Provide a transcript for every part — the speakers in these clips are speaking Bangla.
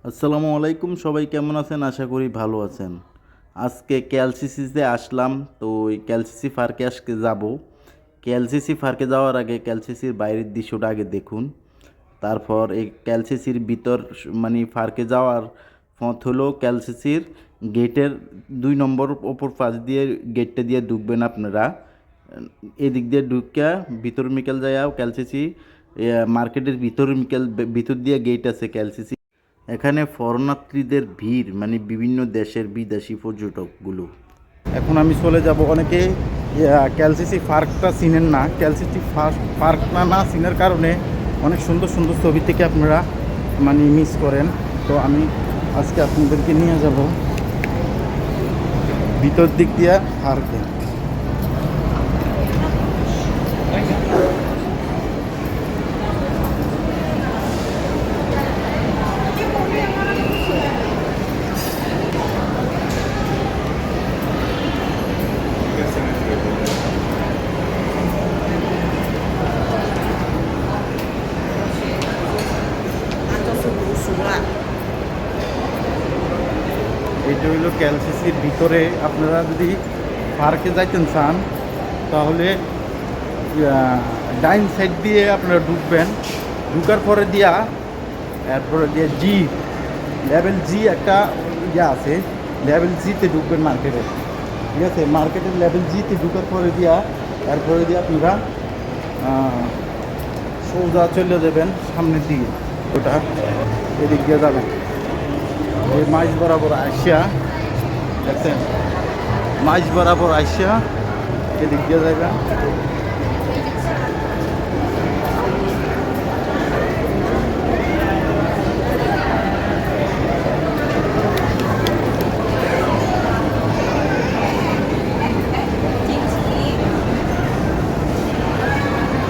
আসসালামু আলাইকুম, সবাই কেমন আছেন? আশা করি ভালো আছেন। আজকে কেএলসিসিতে আসলাম, তো ওই কেএলসিসি পার্কে আজকে যাব। কেএলসিসি পার্কে যাওয়ার আগে কেএলসিসির বাইরের দৃশ্যটা আগে দেখুন। তারপর এই কেএলসিসির ভিতর মানে পার্কে যাওয়ার পথ হলো কেএলসিসির গেটের 2 নম্বর ওপর পাশ দিয়ে গেটটা দিয়ে ঢুকবেন আপনারা। এদিক দিয়ে ঢুকিয়া ভিতর মিকেল যাইয়াও কেএলসিসি মার্কেটের ভিতর দিয়ে গেট আছে কেএলসিসি। এখানে শরণার্থীদের ভিড়, মানে বিভিন্ন দেশের বিদেশি পর্যটকগুলো। এখন আমি চলে যাব। অনেকে ক্যালসিসি পার্কটা চিনেন না। ক্যালসিসি পার্কটা না চিনার কারণে অনেক সুন্দর সুন্দর ছবি থেকে আপনারা মানে মিস করেন। তো আমি আজকে আপনাদেরকে নিয়ে যাব ভিতর দিক দিয়ে পার্কে। এইটা হইল ক্যালসিসির ভিতরে। আপনারা যদি পার্কে যাইতেন চান তাহলে ডাইন সাইড দিয়ে আপনারা ঢুকবেন। ঢুকার পরে দিয়া এরপরে দিয়ে লেভেল জি একটা আছে। লেভেল জিতে ঢুকবেন মার্কেটে, ঠিক আছে? মার্কেটের লেভেল জিতে ঢুকার পরে দিয়া এরপরে দিয়ে আপনারা সোজা চলে যাবেন সামনের দিকে। ওটা এদিক দিয়ে যাবেন। এই মাঝ বরাবর আসিয়া দেখছেন, মাঝ বরাবর আসিয়া এদিক দিয়ে যাবেন।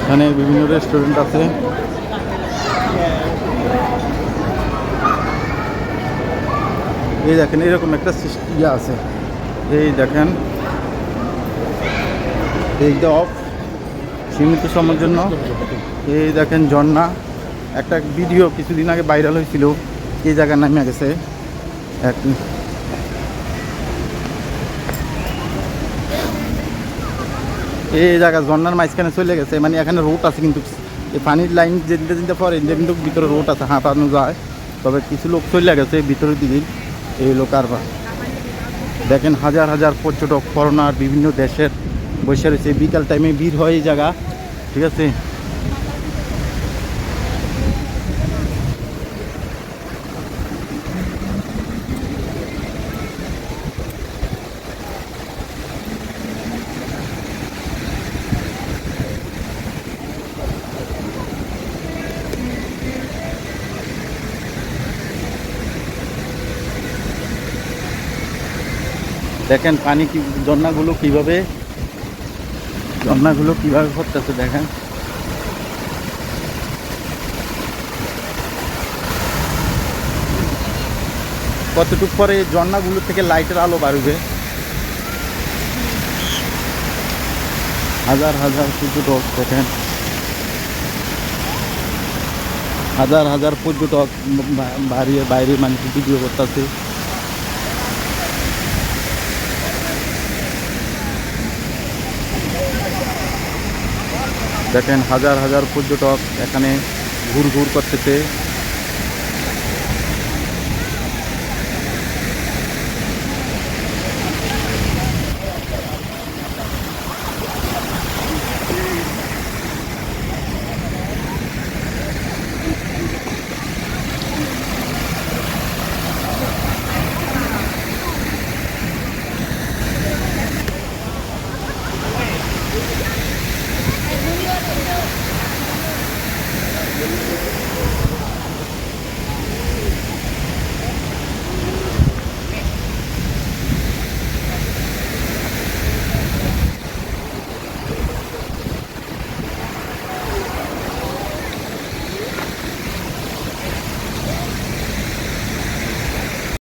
এখানে বিভিন্ন রেস্টুরেন্ট আছে। এই দেখেন এরকম একটা ইয়ে আছে। এই দেখেন এইটা অফ, সীমিত সময়ের জন্য। এই দেখেন ঝর্ণা। একটা ভিডিও কিছুদিন আগে ভাইরাল হয়েছিল, এই জায়গায় নামে গেছে এক। এই জায়গা ঝর্ণার মাঝখানে চলে গেছে, মানে এখানে রোড আছে, কিন্তু এই পানির লাইন যেতে যেতে পরে কিন্তু ভিতরে রোড আছে, হাঁটানো যায়। তবে কিছু লোক চলে গেছে ভিতরের দিকে। এই লোক আর দেখেন হাজার হাজার পর্যটক ফরেনার বিভিন্ন দেশের বসে রয়েছে। বিকাল টাইমে ভিড় হয় এই জায়গা, ঠিক আছে? দেখেন পানি কি ঝর্ণাগুলো কীভাবে ঘটতেছে দেখেন। কতটুকু পরে ঝর্ণাগুলো থেকে লাইটের আলো বাড়বে। হাজার হাজার পর্যটক দেখেন, হাজার হাজার পর্যটক বাইরে মানুষ ভিডিও করতেছে। দেখেন হাজার হাজার পর্যটক এখানে ঘুর করতেছে।